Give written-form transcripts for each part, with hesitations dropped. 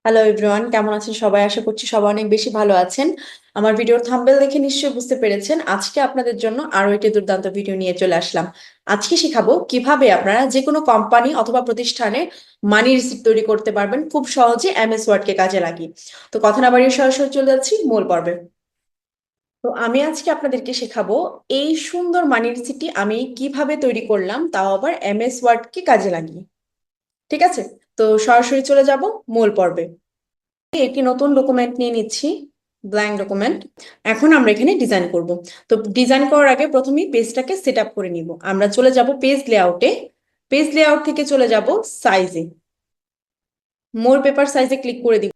Hello everyone, কেমন আছেন সবাই? আশা করছি সবাই অনেক বেশি ভালো আছেন। আমার ভিডিওর থাম্বনেল দেখে নিশ্চয়ই বুঝতে পেরেছেন আজকে আপনাদের জন্য আরো একটি দুর্দান্ত ভিডিও নিয়ে চলে আসলাম। আজকে শেখাবো কিভাবে আপনারা যে কোনো কোম্পানি অথবা প্রতিষ্ঠানে মানি রিসিপ্ট তৈরি করতে পারবেন খুব সহজে এমএস ওয়ার্ড কে কাজে লাগিয়ে। তো কথা না বাড়িয়ে সরাসরি চলে যাচ্ছি মূল পর্বে। তো আমি আজকে আপনাদেরকে শেখাবো এই সুন্দর মানি রিসিপ্টটি আমি কিভাবে তৈরি করলাম, তাও আবার এমএস ওয়ার্ড কে কাজে লাগিয়ে। ঠিক আছে, তো সরাসরি চলে যাব মূল পর্বে। একটি নতুন ডকুমেন্ট নিয়ে নিচ্ছি, ব্ল্যাঙ্ক ডকুমেন্ট। এখন আমরা এখানে ডিজাইন করব। তো ডিজাইন করার আগে প্রথমেই পেজটাকে সেট আপ করে নিব। আমরা চলে যাব পেজ লেআউটে। পেজ লেআউট থেকে চলে যাব সাইজে, মোর পেপার সাইজে ক্লিক করে দিব।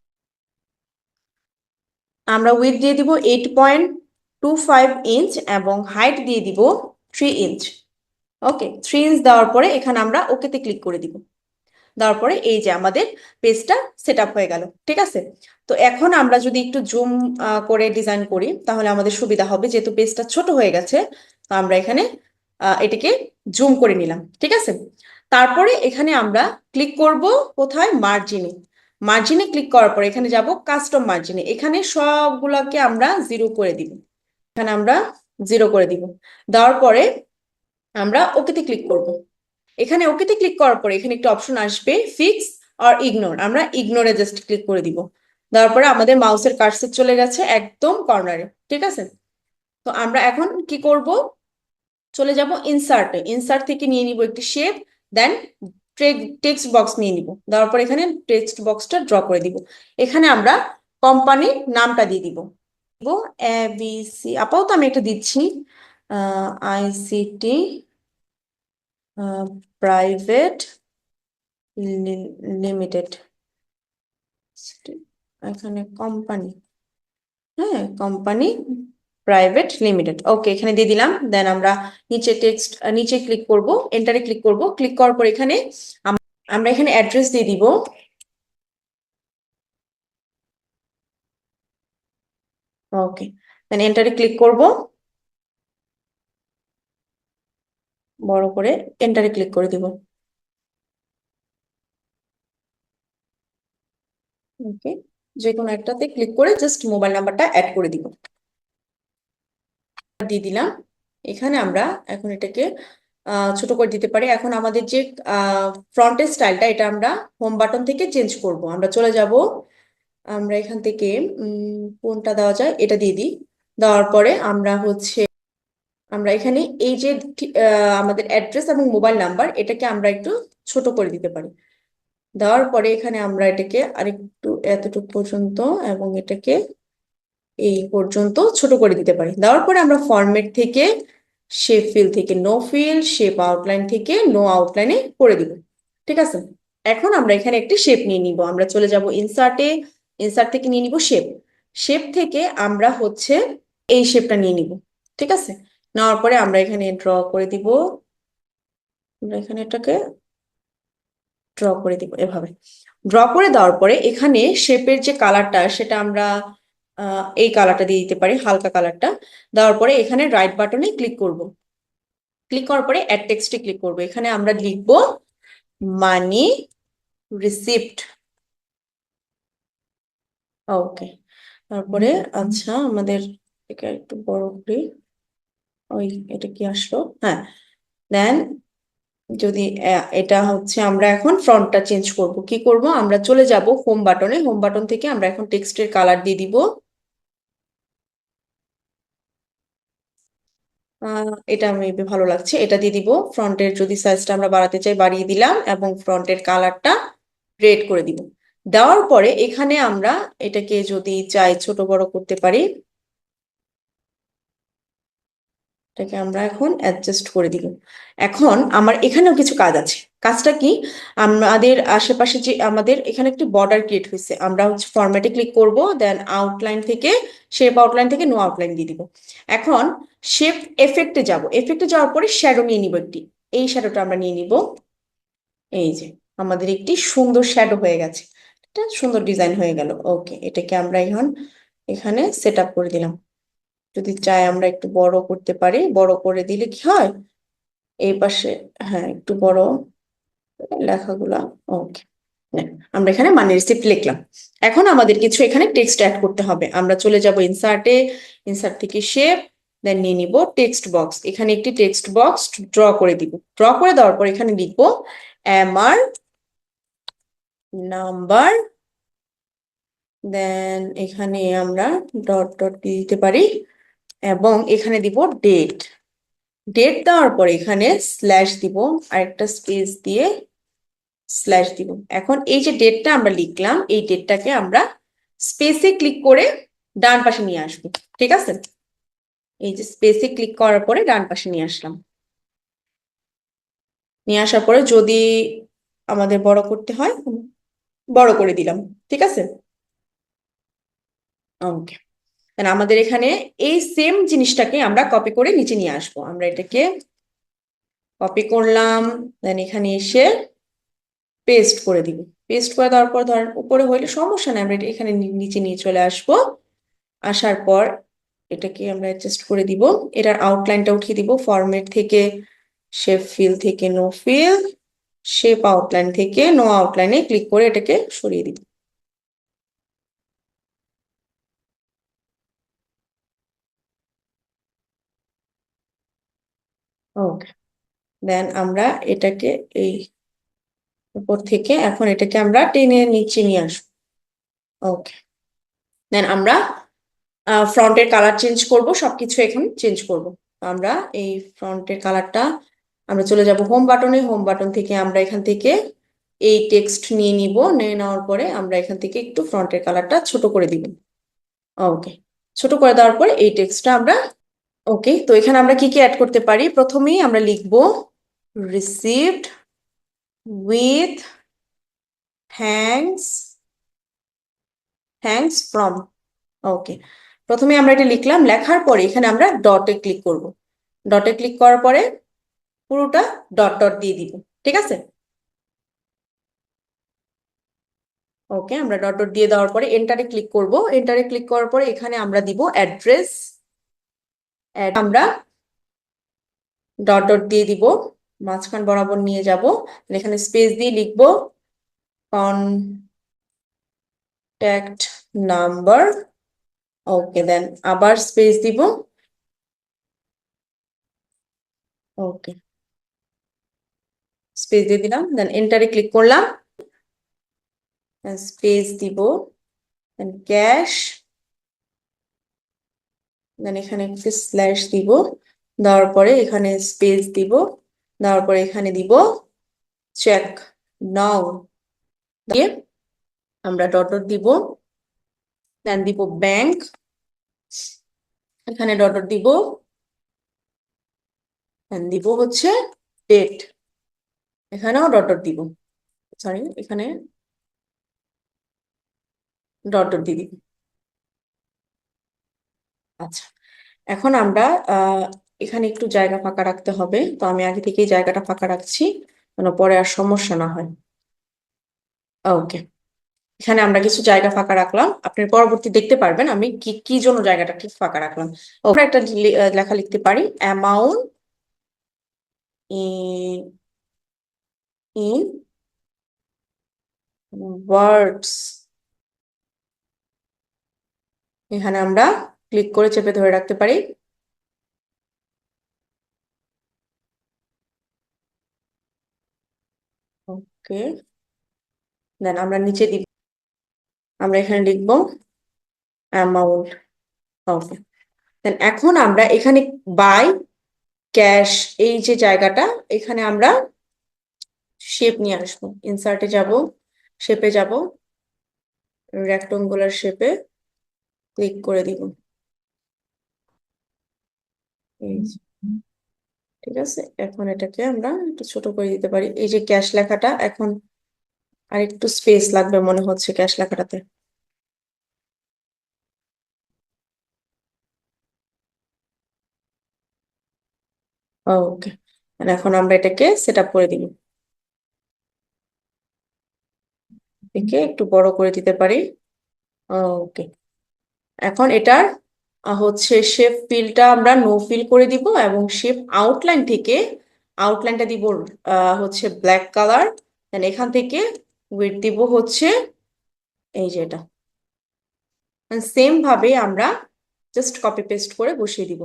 আমরা উইডথ দিয়ে দিব 8.25 ইঞ্চ এবং হাইট দিয়ে দিব 3 ইঞ্চ। ওকে, 3 ইঞ্চ দেওয়ার পরে এখানে আমরা ওকেতে ক্লিক করে দিব। দেওয়ার পরে এই যে আমাদের পেজটা সেট আপ হয়ে গেল। ঠিক আছে, তো এখন আমরা যদি একটু জুম করে ডিজাইন করি তাহলে আমাদের সুবিধা হবে, যেহেতু পেজটা ছোট হয়ে গেছে। তো আমরা এখানে এটাকে জুম করে নিলাম। ঠিক আছে, তারপরে এখানে আমরা ক্লিক করব কোথায়, মার্জিনে। মার্জিনে ক্লিক করার পরে এখানে যাব কাস্টম মার্জিনে, এখানে সবগুলোকে আমরা 0 করে দিব। এখানে আমরা 0 করে দিব। দেওয়ার পরে আমরা ওকেতে ক্লিক করব। এখানে ওকেতে ক্লিক করার পরে এখানে একটা অপশন আসবে ফিক্স আর ইগনোর, আমরা ইগনোরে জাস্ট ক্লিক করে দিব। দেওয়ার পরে আমাদের মাউসের কার্সর চলে গেছে একদম কর্নারে। ঠিক আছে, তো আমরা এখন কি করব, চলে যাব ইনসার্টে। ইনসার্ট থেকে নিয়ে নিব একটি শেপ, দেন টেক্সট বক্স নিয়ে নিব। দেওয়ার পর এখানে টেক্সট বক্সটা ড্র করে দিব। এখানে আমরা কোম্পানির নামটা দিয়ে দিব, এবিসি। আপাতত আমি একটা দিচ্ছি, আইসিটি প্রাইভেট লিমিটেড। এখানে কোম্পানি, হ্যাঁ কোম্পানি প্রাইভেট লিমিটেড। ওকে, এখানে দিয়ে দিলাম। দেন আমরা নিচে টেক্সট, নিচে ক্লিক করব, এন্টারে ক্লিক করব। ক্লিক করার পর এখানে আমরা এখানে অ্যাড্রেস দিয়ে দিব। ওকে, দেন এন্টারে ক্লিক করব, বড় করে এন্টারে ক্লিক করে দিব। ওকে, যে কোনো একটাতে ক্লিক করে জাস্ট মোবাইল নাম্বারটা অ্যাড করে দিব, দিয়ে দিলাম। এখানে আমরা এখন এটাকে ছোট করে দিতে পারি। এখন আমাদের যে ফ্রন্টের স্টাইলটা, এটা আমরা হোম বাটন থেকে চেঞ্জ করব। আমরা চলে যাব, আমরা এখান থেকে কোনটা দেওয়া যায় এটা দিয়ে দিই। দেওয়ার পরে আমরা আমরা এখানে এই যে আমাদের অ্যাড্রেস এবং মোবাইল নাম্বার, এটাকে আমরা একটু ছোট করে দিতে পারি। দেওয়ার পরে এখানে আমরা এটাকে আরেকটু এতটুকু পর্যন্ত এবং এটাকে এই পর্যন্ত ছোট করে দিতে পারি। দেওয়ার পরে আমরা ফরম্যাট থেকে শেপ ফিল থেকে নো ফিল, শেপ আউটলাইন থেকে নো আউটলাইনে করে দিব। ঠিক আছে, এখন আমরা এখানে একটি শেপ নিয়ে নিব। আমরা চলে যাব ইনসার্টে, ইনসার্ট থেকে নিয়ে নিব শেপ। শেপ থেকে আমরা এই শেপটা নিয়ে নিব। ঠিক আছে, নেওয়ার পরে আমরা এখানে ড্র করে দিব। আমরা এখানে এটাকে ড্র করে দিব এভাবে। ড্র করে দেওয়ার পরে এখানে শেপের যে কালারটা, সেটা আমরা এই কালারটা দিয়ে দিতে পারি, হালকা কালারটা। দেওয়ার পরে এখানে রাইট বাটনে ক্লিক করব। ক্লিক করার পরে অ্যাড টেক্সটে ক্লিক করব। এখানে আমরা লিখব মানি রিসিপ্ট। ওকে, তারপরে আচ্ছা আমাদের এটা একটু বড় করি। ওই এটা কি আসলো, হ্যাঁ। দেন যদি এটা আমরা এখন ফ্রন্টটা চেঞ্জ করব। কি করব, আমরা চলে যাব হোম বাটনে। হোম বাটন থেকে আমরা এখন টেক্সটের কালার দিয়ে দিব। এটা মেবি ভালো লাগছে, এটা দিয়ে দিব। ফ্রন্টের যদি সাইজটা আমরা বাড়াতে চাই বাড়িয়ে দিলাম এবং ফ্রন্টের কালারটা রেড করে দিব। দেওয়ার পরে এখানে আমরা এটাকে যদি চাই ছোট বড় করতে পারি। এটাকে আমরা এখন অ্যাডজাস্ট করে দিব। এখন আমার এখানেও কিছু কাজ আছে। কাজটা কি, আমাদের আশেপাশে যে আমাদের এখানে একটি বর্ডার ক্রিয়েট হয়েছে, আমরা ফরম্যাটে ক্লিক করব। দেন আউটলাইন থেকে শেপ আউটলাইন থেকে নো আউটলাইন দিয়ে দিব। এখন শেপ এফেক্টে যাব। এফেক্টে যাওয়ার পরে শ্যাডো নিয়ে নিব একটি। এই শ্যাডোটা আমরা নিয়ে নিব। এই যে আমাদের একটি সুন্দর শ্যাডো হয়ে গেছে, এটা সুন্দর ডিজাইন হয়ে গেল। ওকে, এটাকে আমরা এখন এখানে সেট আপ করে দিলাম। যদি চাই আমরা একটু বড় করতে পারি, বড় করে দিলে কি হয়, এই পাশে, হ্যাঁ একটু বড় লেখাগুলা। ওকে, আমরা এখানে মানি রিসিপ্ট লিখলাম। এখন আমাদের কিছু এখানে টেক্সট অ্যাড করতে হবে। আমরা চলে যাব ইনসার্টে, ইনসার্ট থেকে শেপ, দেন নিয়ে নিব টেক্সট বক্স। এখানে একটি টেক্সট বক্স ড্র করে দিব। ড্র করে দেওয়ার পর এখানে লিখবো আমার নাম্বার, দেন এখানে আমরা ডট ডট দিতে পারি এবং এখানে দিব ডেট। ডেট দেওয়ার পর এখানে স্ল্যাশ দিব, আরেকটা স্পেস দিয়ে স্ল্যাশ দিব। এখন এই যে ডেটটা আমরা লিখলাম, এই ডেটটাকে আমরা স্পেসে ক্লিক করে ডান পাশে নিয়ে আসবো। ঠিক আছে, এই যে স্পেসে ক্লিক করার পরে ডান পাশে নিয়ে আসলাম। নিয়ে আসার পরে যদি আমাদের বড় করতে হয় বড় করে দিলাম। ঠিক আছে, ওকে। আমাদের এখানে এই সেম জিনিসটাকে আমরা কপি করে নিচে নিয়ে আসবো। আমরা এটাকে কপি করলাম, দেন এখানে এসে পেস্ট করে দিব। পেস্ট করে দেওয়ার পর ধরেন উপরে হইলে সমস্যা নেই, আমরা এটা এখানে নিচে নিয়ে চলে আসবো। আসার পর এটাকে আমরা অ্যাডজাস্ট করে দিব। এটার আউটলাইনটা উঠিয়ে দিব ফরম্যাট থেকে, শেপ ফিল থেকে নো ফিল, শেপ আউটলাইন থেকে নো আউটলাইনে ক্লিক করে এটাকে সরিয়ে দিব। ওকে, দেন আমরা এটাকে এই উপর থেকে এখন এটাকে আমরা টেনে নিচে নিয়ে আসবো। ওকে, দেন আমরা ফ্রন্টের কালার চেঞ্জ করব, সবকিছু এখন চেঞ্জ করব। আমরা এই ফ্রন্টের কালারটা আমরা চলে যাব হোম বাটনে। হোম বাটন থেকে আমরা এখান থেকে এই টেক্সট নিয়ে নিব। নিয়ে নেওয়ার পরে আমরা এখান থেকে একটু ফ্রন্টের কালারটা ছোট করে দিব। ওকে, ছোট করে দেওয়ার পরে এই টেক্সটটা আমরা, ওকে, তো এখানে আমরা কি কি অ্যাড করতে পারি? প্রথমেই আমরা লিখব received with thanks, thanks from. Okay, প্রথমে আমরা এটা লিখলাম। লেখার পরে এখানে আমরা ডটে ক্লিক করব। ডটে ক্লিক করার পরে পুরোটা ডট ডট দিয়ে দিব। ঠিক আছে, ওকে, আমরা ডট ডট দিয়ে দেওয়ার পরে এন্টারে ক্লিক করব। এন্টারে ক্লিক করার পরে এখানে আমরা দিব অ্যাড্রেস। আমরা ডট ডট দিয়ে দিব, মাঝখান বরাবর নিয়ে যাব। এখানে স্পেস দিয়ে লিখব কন্ট্যাক্ট নাম্বার। ওকে, দেন আবার স্পেস দিব। ওকে, স্পেস দিয়ে দিলাম, দেন এন্টারে ক্লিক করলাম, স্পেস দিব, দেন ক্যাশ, দেন এখানে একটু স্ল্যাশ দিব। দেওয়ার পরে এখানে স্পেস দিব। দেওয়ার পরে এখানে দিব চেক নাও দিয়ে আমরা ডট ডট দিব। দেন দিব ব্যাংক, এখানে ডট ডট দিব। দেন দিব হচ্ছে ডেট, এখানেও ডট ডট দিব। সরি, এখানে ডট ডট দিয়ে দিব। আচ্ছা, এখন আমরা এখানে একটু জায়গা ফাঁকা রাখতে হবে। তো আমি আগে থেকেই জায়গাটা ফাঁকা রাখছি যেন পরে আর সমস্যা না হয়। ওকে, এখানে আমরা কিছু জায়গা ফাঁকা রাখলাম। আপনি পরবর্তী দেখতে পারবেন আমি কি কি জন্য জায়গাটা ঠিক ফাঁকা রাখলাম। ওখানে একটা লেখা লিখতে পারি অ্যামাউন্ট ইন ইন ওয়ার্ডস। এখানে আমরা ক্লিক করে চেপে ধরে রাখতে পারি। ওকে, দেন আমরা নিচে দিব, আমরা এখানে লিখবো অ্যামাউন্ট। ওকে, দেন এখন আমরা এখানে বাই ক্যাশ, এই যে জায়গাটা, এখানে আমরা শেপ নিয়ে আসবো। ইনসার্টে যাব, শেপে যাব, রেক্টাঙ্গুলার শেপে ক্লিক করে দিব। এই যে, ঠিক আছে, এখন এটাকে আমরা একটু ছোট করে দিতে পারি। এই যে ক্যাশ লেখাটা, এখন আর একটু স্পেস লাগবে মনে হচ্ছে ক্যাশ লেখাটাতে। ওকে, এখন আমরা এটাকে সেট আপ করে দিব। একে একটু বড় করে দিতে পারি। ওকে, এখন এটার হচ্ছে শেপ ফিলটা আমরা নো ফিল করে দিব এবং শেপ আউটলাইন থেকে আউটলাইনটা দিব হচ্ছে ব্ল্যাক কালার। দেন এখান থেকে উইডথ দিব হচ্ছে এই যে এটা। সেম ভাবে আমরা জাস্ট কপি পেস্ট করে বসিয়ে দিব।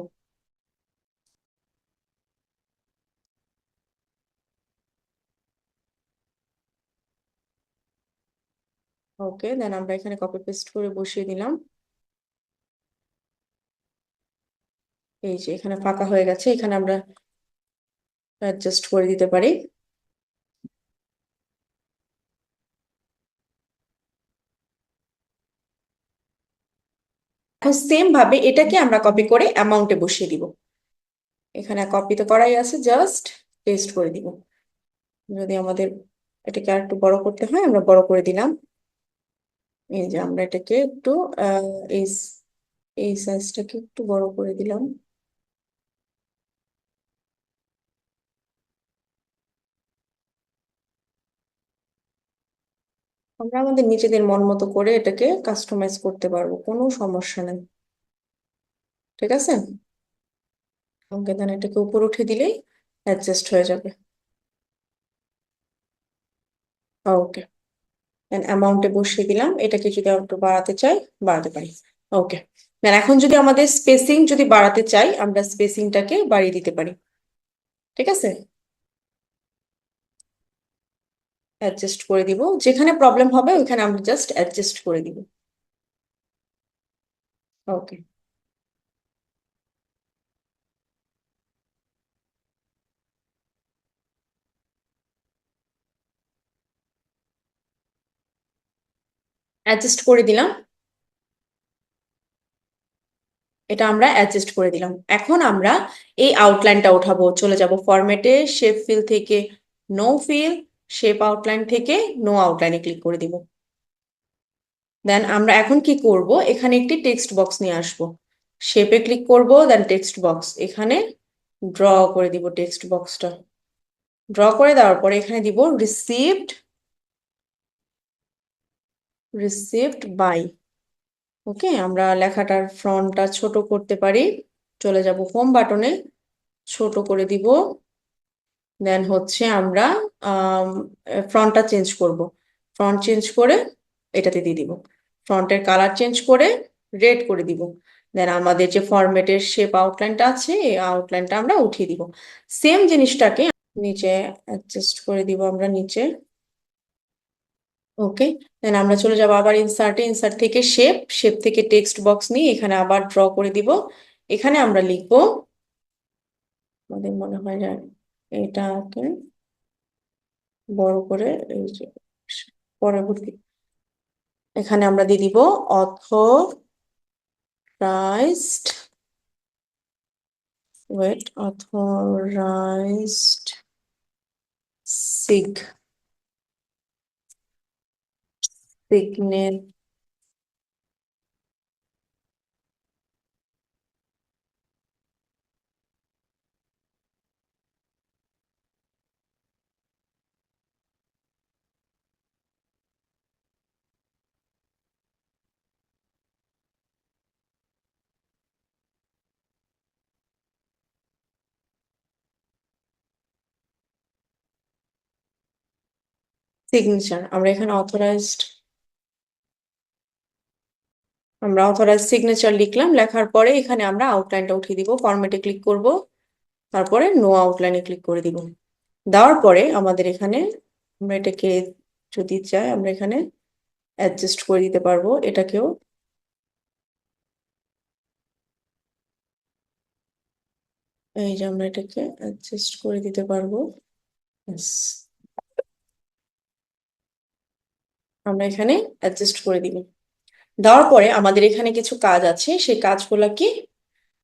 ওকে, দেন আমরা এখানে কপি পেস্ট করে বসিয়ে দিলাম। এই যে এখানে ফাঁকা হয়ে গেছে, এখানে আমরা অ্যাডজাস্ট করে দিতে পারি। এখন সেম ভাবে এটাকে আমরা কপি করে অ্যামাউন্টে বসিয়ে দিব। এখানে কপি তো করাই আছে, জাস্ট পেস্ট করে দিব। যদি আমাদের এটাকে আর একটু বড় করতে হয়, আমরা বড় করে দিলাম। এই যে আমরা এটাকে একটু এই এই সাইজটাকে একটু বড় করে দিলাম। আমরা আমাদের নিজেদের মন মতো করে এটাকে কাস্টমাইজ করতে পারবো, কোনো সমস্যা নেই। ঠিক আছে, ওকে, দেন এটাকে উপর উঠে দিলেই অ্যাডজাস্ট হয়ে যাবে। ওকে, দেন অ্যামাউন্টে বসিয়ে দিলাম। এটাকে যদি আমরা একটু বাড়াতে চাই, বাড়াতে পারি। ওকে, দেন এখন যদি আমাদের স্পেসিং যদি বাড়াতে চাই, আমরা স্পেসিংটাকে বাড়িয়ে দিতে পারি। ঠিক আছে, অ্যাডজাস্ট করে দিব। যেখানে প্রবলেম হবে ওইখানে আমরা জাস্ট অ্যাডজাস্ট করে দিব। ওকে, অ্যাডজাস্ট করে দিলাম। এটা আমরা অ্যাডজাস্ট করে দিলাম। এখন আমরা এই আউটলাইনটা উঠাবো, চলে যাব ফরম্যাটে, শেপ ফিল থেকে নো ফিল, শেপ আউটলাইন থেকে নো আউটলাইনে ক্লিক করে দিব। দেন আমরা এখন কি করব, এখানে একটি টেক্সট বক্স নিয়ে আসব। শেপে ক্লিক করব, দেন টেক্সট বক্স, এখানে ড্র করে দিব টেক্সট বক্সটা। ড্র করে দেওয়ার পরে এখানে দিব রিসিভড, রিসিভড বাই। ওকে, আমরা লেখাটার ফন্টটা ছোট করতে পারি। চলে যাব হোম বাটনে, ছোট করে দিব। দেন হচ্ছে আমরা ফ্রন্টটা চেঞ্জ করব। ফ্রন্ট চেঞ্জ করে এটাতে দিয়ে দিব। ফ্রন্টের কালার চেঞ্জ করে রেড করে দিব। দেন আমাদের যে ফরম্যাটের শেপ আউটলাইনটা আছে, এই আউটলাইনটা আমরা উঠিয়ে দিব। সেম জিনিসটাকে নিচে অ্যাডজাস্ট করে দিব আমরা নিচে। ওকে, দেন আমরা চলে যাব আবার ইনসার্টে, ইনসার্ট থেকে শেপ, শেপ থেকে টেক্সট বক্স নিয়ে এখানে আবার ড্র করে দিব। এখানে আমরা লিখবো, আমাদের মনে হয় যে এটাকে বড় করে, এই যে পরবর্তী, এখানে আমরা দিয়ে দিব authorised, wait, authorised সিগ signature signature. আমরা এখানে অথরাইজড, আমরা অথরাইজ সিগনেচার লিখলাম। লেখার পরে এখানে আমরা আউটলাইনটা উঠিয়ে দিব, ফরম্যাটে ক্লিক করব, তারপরে নো আউটলাইনে ক্লিক করে দিব। দেওয়ার পরে আমাদের এখানে, আমরা এটাকে যদি চাই আমরা এখানে অ্যাডজাস্ট করে দিতে পারবো এটাকেও। এই যে আমরা এটাকে অ্যাডজাস্ট করে দিতে পারবো। Yes, আমরা এখানে অ্যাডজাস্ট করে দিব। দেওয়ার পরে আমাদের এখানে কিছু কাজ আছে, সেই কাজগুলো কি,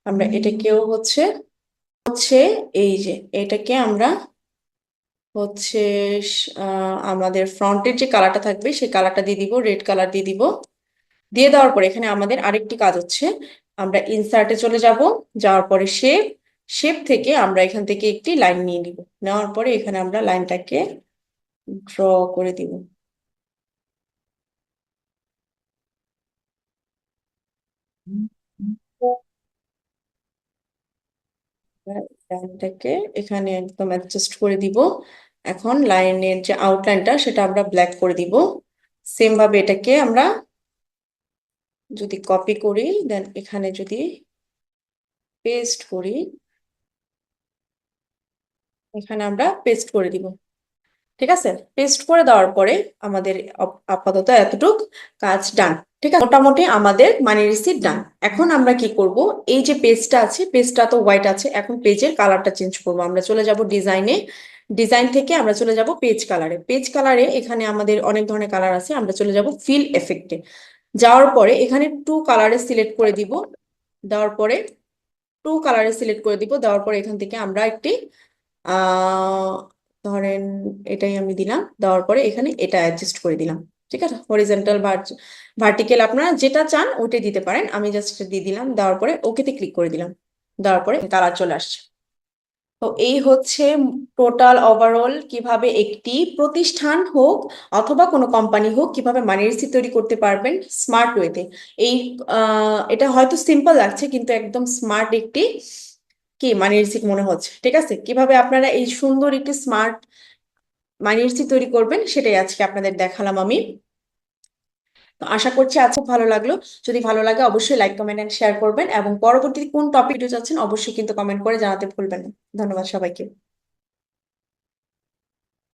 আমরা এটাকেও হচ্ছে হচ্ছে এই যে এটাকে আমরা হচ্ছে আমাদের ফ্রন্টের যে কালারটা থাকবে সেই কালারটা দিয়ে দিব, রেড কালার দিয়ে দিব। দিয়ে দেওয়ার পরে এখানে আমাদের আরেকটি কাজ হচ্ছে, আমরা ইনসার্টে চলে যাব, যাওয়ার পরে শেপ, শেপ থেকে আমরা এখান থেকে একটি লাইন নিয়ে নিব। নেওয়ার পরে এখানে আমরা লাইনটাকে ড্র করে দিব। লাইনটাকে এখানে একদম অ্যাডজাস্ট করে দিব। এখন লাইনের যে আউটলাইনটা সেটা আমরা ব্ল্যাক করে দিব। সেম ভাবে এটাকে আমরা যদি কপি করি, দেন এখানে যদি পেস্ট করি, এখানে আমরা পেস্ট করে দিব। ঠিক আছে, পেস্ট করে দেওয়ার পরে আমাদের আপাতত এতটুক কাজ ডান। ঠিক আছে, মোটামুটি আমাদের মানি রিসিট ডান। এখন আমরা কি করব, এই যে পেজটা আছে, পেজটা তো হোয়াইট আছে, এখন পেজের কালারটা চেঞ্জ করব। আমরা চলে যাব ডিজাইনে, ডিজাইন থেকে আমরা চলে যাব পেজ কালারে। পেজ কালারে এখানে আমাদের অনেক ধরনের কালার আছে, আমরা চলে যাব ফিল এফেক্টে। যাওয়ার পরে এখানে টু কালারে সিলেক্ট করে দিব। দেওয়ার পরে টু কালারে সিলেক্ট করে দিব। দেওয়ার পরে এখান থেকে আমরা একটি আহ ধরেন এটাই আমি দিলাম। দেওয়ার পরে এখানে এটা অ্যাডজাস্ট করে দিলাম। ঠিক আছে, হরিজন্টাল ভার্টিক্যাল আপনারা যেটা চান ওটাই দিতে পারেন, আমি জাস্ট দিয়ে দিলাম। দেওয়ার পরে ওকেতে ক্লিক করে দিলাম। দেওয়ার পরে কালার চলে আসছে। তো এই হচ্ছে টোটাল ওভারঅল কিভাবে একটি প্রতিষ্ঠান হোক অথবা কোনো কোম্পানি হোক কিভাবে মানি রিসিট তৈরি করতে পারবেন স্মার্ট ওয়েতে। এই এটা হয়তো সিম্পল লাগছে, কিন্তু একদম স্মার্ট একটি কি মানি রিসিট মনে হচ্ছে। ঠিক আছে, কিভাবে আপনারা এই সুন্দর একটি স্মার্ট মানি রিসিট তৈরি করবেন সেটাই আজকে আপনাদের দেখালাম আমি। তো আশা করছি আজ খুব ভালো লাগলো। যদি ভালো লাগে অবশ্যই লাইক কমেন্ট এন্ড শেয়ার করবেন, এবং পরবর্তী কোন টপিক চাচ্ছেন অবশ্যই কিন্তু কমেন্ট করে জানাতে ভুলবেন না। ধন্যবাদ সবাইকে।